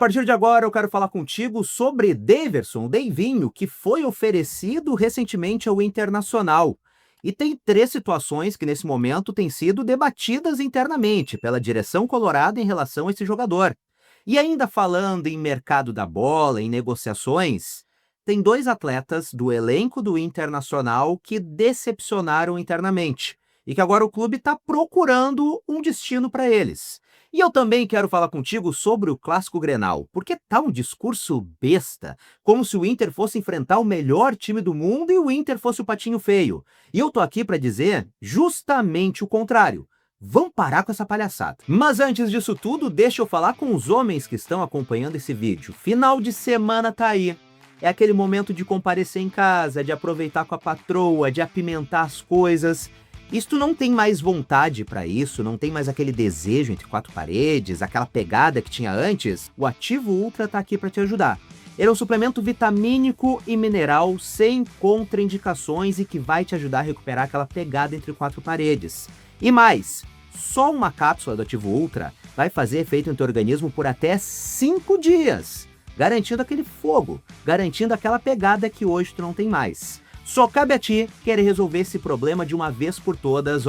partir de agora eu quero falar contigo sobre Daverson, o Deivinho, que foi oferecido recentemente ao Internacional. E tem três situações que nesse momento têm sido debatidas internamente pela direção colorada em relação a esse jogador. E ainda falando em mercado da bola, em negociações, tem dois atletas do elenco do Internacional que decepcionaram internamente e que agora o clube está procurando um destino para eles. E eu também quero falar contigo sobre o Clássico Grenal, porque tá um discurso besta, como se o Inter fosse enfrentar o melhor time do mundo e o Inter fosse o patinho feio. E eu tô aqui para dizer justamente o contrário. Vão parar com essa palhaçada. Mas antes disso tudo, deixa eu falar com os homens que estão acompanhando esse vídeo. Final de semana tá aí. É aquele momento de comparecer em casa, de aproveitar com a patroa, de apimentar as coisas. E se tu não tem mais vontade para isso, não tem mais aquele desejo entre quatro paredes, aquela pegada que tinha antes, o Ativo Ultra tá aqui para te ajudar. Ele é um suplemento vitamínico e mineral sem contraindicações e que vai te ajudar a recuperar aquela pegada entre quatro paredes. E mais, só uma cápsula do Ativo Ultra vai fazer efeito no teu organismo por até 5 dias, garantindo aquele fogo, garantindo aquela pegada que hoje tu não tem mais. Só cabe a ti querer resolver esse problema de uma vez por todas,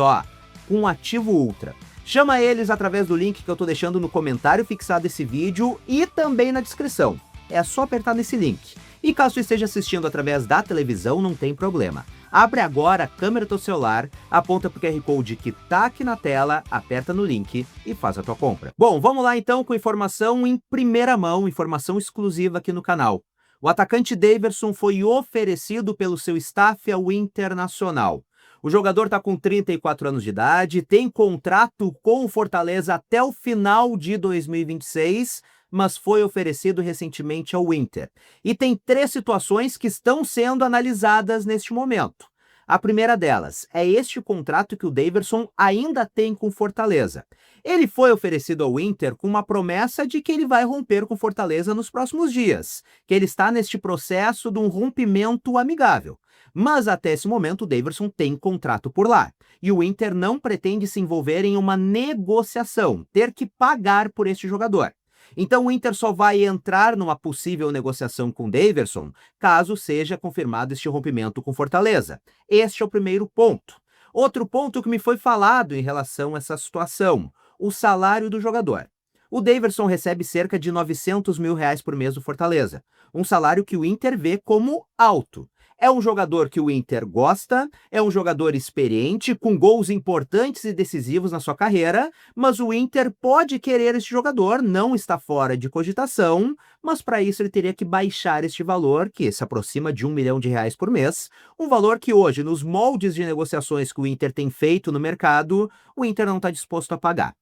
com o Ativo Ultra. Chama eles através do link que eu tô deixando no comentário fixado desse vídeo e também na descrição. É só apertar nesse link. E caso tu esteja assistindo através da televisão, não tem problema. Abre agora a câmera do teu celular, aponta pro QR Code que tá aqui na tela, aperta no link e faz a tua compra. Bom, vamos lá então com informação em primeira mão, informação exclusiva aqui no canal. O atacante Daverson foi oferecido pelo seu staff ao Internacional. O jogador está com 34 anos de idade, tem contrato com o Fortaleza até o final de 2026, mas foi oferecido recentemente ao Inter. E tem três situações que estão sendo analisadas neste momento. A primeira delas é este contrato que o Daverson ainda tem com Fortaleza. Ele foi oferecido ao Inter com uma promessa de que ele vai romper com Fortaleza nos próximos dias, que ele está neste processo de um rompimento amigável. Mas até esse momento o Daverson tem contrato por lá, e o Inter não pretende se envolver em uma negociação, ter que pagar por este jogador. Então o Inter só vai entrar numa possível negociação com Daverson caso seja confirmado este rompimento com Fortaleza. Este é o primeiro ponto. Outro ponto que me foi falado em relação a essa situação, o salário do jogador. O Daverson recebe cerca de R$900 mil por mês do Fortaleza, um salário que o Inter vê como alto. É um jogador que o Inter gosta, é um jogador experiente, com gols importantes e decisivos na sua carreira, mas o Inter pode querer este jogador, não está fora de cogitação, mas para isso ele teria que baixar este valor, que se aproxima de R$1 milhão por mês, um valor que hoje, nos moldes de negociações que o Inter tem feito no mercado, o Inter não está disposto a pagar.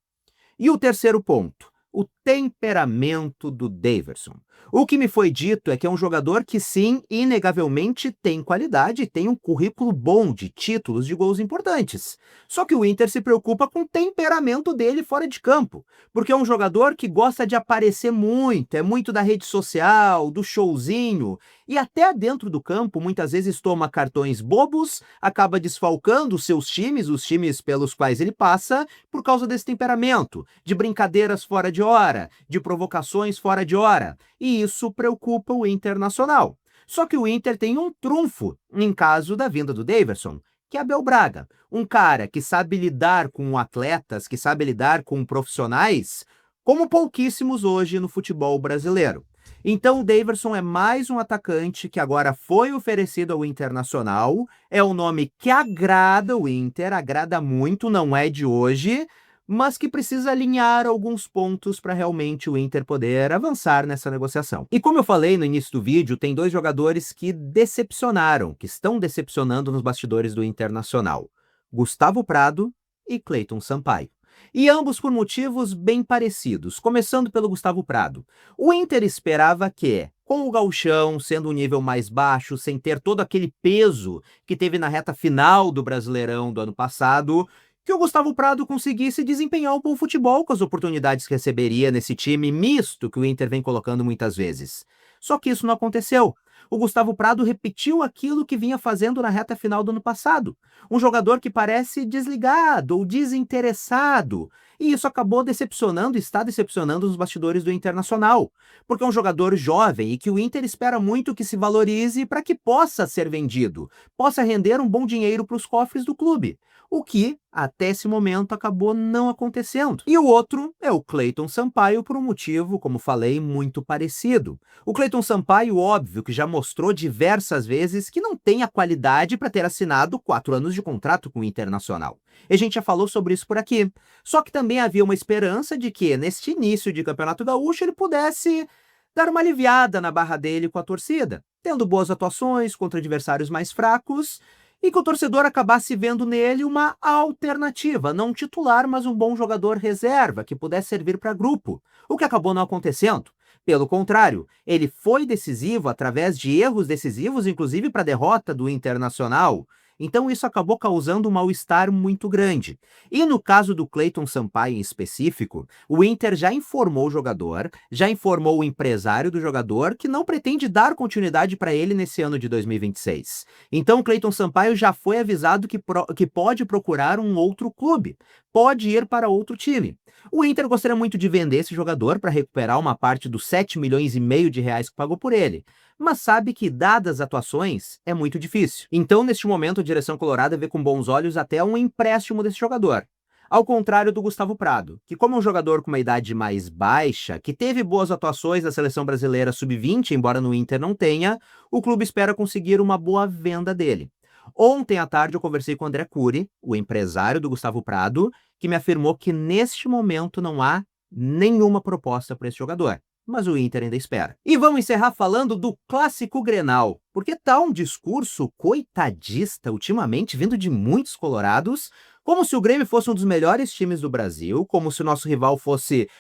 E o terceiro ponto, o temperamento do Daverson. O que me foi dito é que é um jogador que sim, inegavelmente tem qualidade e tem um currículo bom de títulos de gols importantes. Só que o Inter se preocupa com o temperamento dele fora de campo, porque é um jogador que gosta de aparecer muito, é muito da rede social, do showzinho, e até dentro do campo muitas vezes toma cartões bobos, acaba desfalcando os seus times, os times pelos quais ele passa, por causa desse temperamento, de brincadeiras fora de hora, de provocações fora de hora, e isso preocupa o Internacional. Só que o Inter tem um trunfo em caso da vinda do Daverson, que é Abel Braga, um cara que sabe lidar com atletas, que sabe lidar com profissionais, como pouquíssimos hoje no futebol brasileiro. Então o Daverson é mais um atacante que agora foi oferecido ao Internacional, é um nome que agrada o Inter, agrada muito, não é de hoje, mas que precisa alinhar alguns pontos para realmente o Inter poder avançar nessa negociação. E como eu falei no início do vídeo, tem dois jogadores que decepcionaram, que estão decepcionando nos bastidores do Internacional: Gustavo Prado e Cleiton Sampaio. E ambos por motivos bem parecidos, começando pelo Gustavo Prado. O Inter esperava que, com o gauchão sendo um nível mais baixo, sem ter todo aquele peso que teve na reta final do Brasileirão do ano passado, que o Gustavo Prado conseguisse desempenhar um bom futebol com as oportunidades que receberia nesse time misto que o Inter vem colocando muitas vezes. Só que isso não aconteceu. O Gustavo Prado repetiu aquilo que vinha fazendo na reta final do ano passado. Um jogador que parece desligado ou desinteressado. E isso acabou decepcionando, está decepcionando os bastidores do Internacional. Porque é um jogador jovem e que o Inter espera muito que se valorize para que possa ser vendido, possa render um bom dinheiro para os cofres do clube. O que, até esse momento, acabou não acontecendo. E o outro é o Cleiton Sampaio por um motivo, como falei, muito parecido. O Cleiton Sampaio, óbvio, que já mostrou diversas vezes que não tem a qualidade para ter assinado 4 anos de contrato com o Internacional. E a gente já falou sobre isso por aqui. Só que também havia uma esperança de que, neste início de Campeonato Gaúcho, ele pudesse dar uma aliviada na barra dele com a torcida, tendo boas atuações contra adversários mais fracos, e que o torcedor acabasse vendo nele uma alternativa, não titular, mas um bom jogador reserva, que pudesse servir para grupo, o que acabou não acontecendo. Pelo contrário, ele foi decisivo através de erros decisivos, inclusive para a derrota do Internacional. Então isso acabou causando um mal-estar muito grande. E no caso do Cleiton Sampaio em específico, o Inter já informou o jogador, já informou o empresário do jogador que não pretende dar continuidade para ele nesse ano de 2026. Então o Cleiton Sampaio já foi avisado que pode procurar um outro clube, pode ir para outro time. O Inter gostaria muito de vender esse jogador para recuperar uma parte dos 7 milhões e meio de reais que pagou por ele, mas sabe que, dadas as atuações, é muito difícil. Então, neste momento, a direção colorada vê com bons olhos até um empréstimo desse jogador. Ao contrário do Gustavo Prado, que como é um jogador com uma idade mais baixa, que teve boas atuações na seleção brasileira sub-20, embora no Inter não tenha, o clube espera conseguir uma boa venda dele. Ontem à tarde eu conversei com o André Cury, o empresário do Gustavo Prado, que me afirmou que neste momento não há nenhuma proposta para esse jogador. Mas o Inter ainda espera. E vamos encerrar falando do clássico Grenal, porque tá um discurso coitadista ultimamente vindo de muitos colorados, como se o Grêmio fosse um dos melhores times do Brasil, como se o nosso rival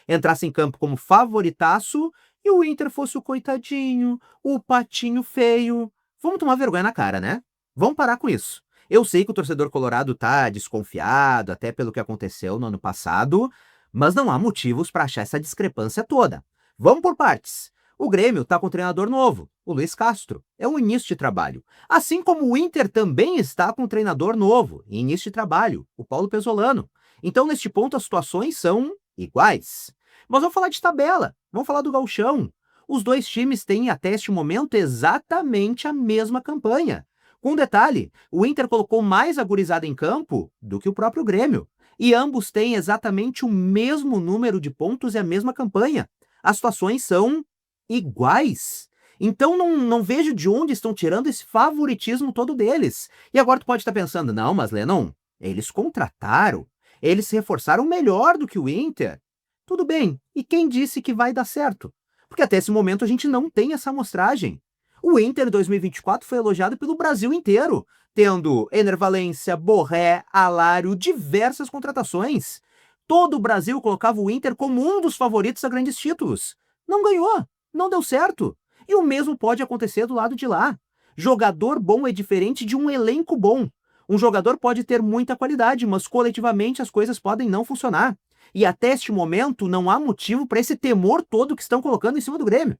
entrasse em campo como favoritaço e o Inter fosse o coitadinho, o patinho feio. Vamos tomar vergonha na cara, né? Vamos parar com isso. Eu sei que o torcedor colorado tá desconfiado, até pelo que aconteceu no ano passado, mas não há motivos para achar essa discrepância toda. Vamos por partes. O Grêmio está com um treinador novo, o Luiz Castro. É um início de trabalho. Assim como o Inter também está com um treinador novo, em início de trabalho, o Paulo Pesolano. Então, neste ponto, as situações são iguais. Mas vamos falar de tabela, vamos falar do Gauchão. Os dois times têm, até este momento, exatamente a mesma campanha. Com um detalhe, o Inter colocou mais a gurizada em campo do que o próprio Grêmio. E ambos têm exatamente o mesmo número de pontos e a mesma campanha. As situações são iguais. Então não vejo de onde estão tirando esse favoritismo todo deles. E agora tu pode estar pensando, não, mas Lennon, eles contrataram, eles se reforçaram melhor do que o Inter. Tudo bem, e quem disse que vai dar certo? Porque até esse momento a gente não tem essa amostragem. O Inter 2024 foi elogiado pelo Brasil inteiro, tendo Ener Valencia, Borré, Alário, diversas contratações. Todo o Brasil colocava o Inter como um dos favoritos a grandes títulos. Não ganhou, não deu certo. E o mesmo pode acontecer do lado de lá. Jogador bom é diferente de um elenco bom. Um jogador pode ter muita qualidade, mas coletivamente as coisas podem não funcionar. E até este momento não há motivo para esse temor todo que estão colocando em cima do Grêmio.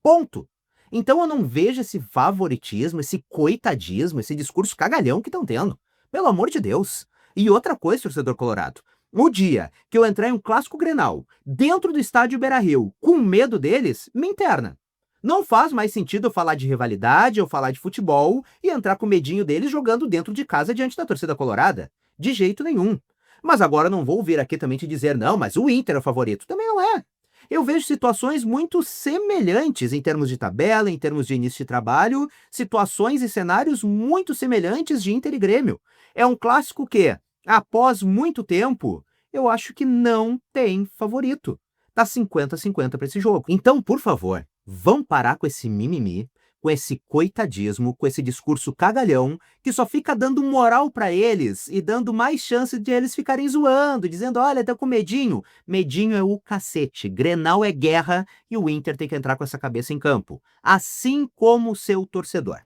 Ponto. Então eu não vejo esse favoritismo, esse coitadismo, esse discurso cagalhão que estão tendo. Pelo amor de Deus. E outra coisa, torcedor colorado. O dia que eu entrar em um clássico Grenal, dentro do estádio Beira-Rio, com medo deles, me interna. Não faz mais sentido eu falar de rivalidade, eu falar de futebol e entrar com medinho deles jogando dentro de casa diante da torcida colorada. De jeito nenhum. Mas agora não vou vir aqui também te dizer, não, mas o Inter é o favorito. Também não é. Eu vejo situações muito semelhantes em termos de tabela, em termos de início de trabalho, situações e cenários muito semelhantes de Inter e Grêmio. É um clássico que, após muito tempo, eu acho que não tem favorito. Tá 50-50 para esse jogo. Então, por favor, vamos parar com esse mimimi, com esse coitadismo, com esse discurso cagalhão, que só fica dando moral para eles e dando mais chance de eles ficarem zoando, dizendo, olha, tá com medinho. Medinho é o cacete, Grenal é guerra e o Inter tem que entrar com essa cabeça em campo, assim como o seu torcedor.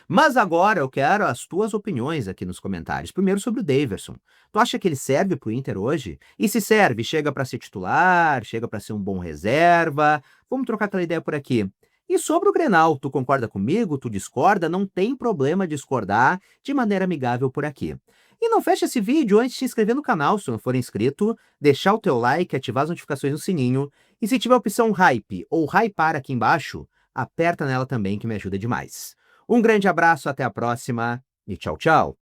Mas agora eu quero as tuas opiniões aqui nos comentários. Primeiro sobre o Daverson. Tu acha que ele serve pro Inter hoje? E se serve, chega para ser titular, chega para ser um bom reserva? Vamos trocar aquela ideia por aqui. E sobre o Grenal, tu concorda comigo? Tu discorda? Não tem problema discordar de maneira amigável por aqui. E não feche esse vídeo antes de se inscrever no canal, se não for inscrito, deixar o teu like, ativar as notificações no sininho, e se tiver a opção Hype ou Hypar aqui embaixo, aperta nela também que me ajuda demais. Um grande abraço, até a próxima e tchau, tchau!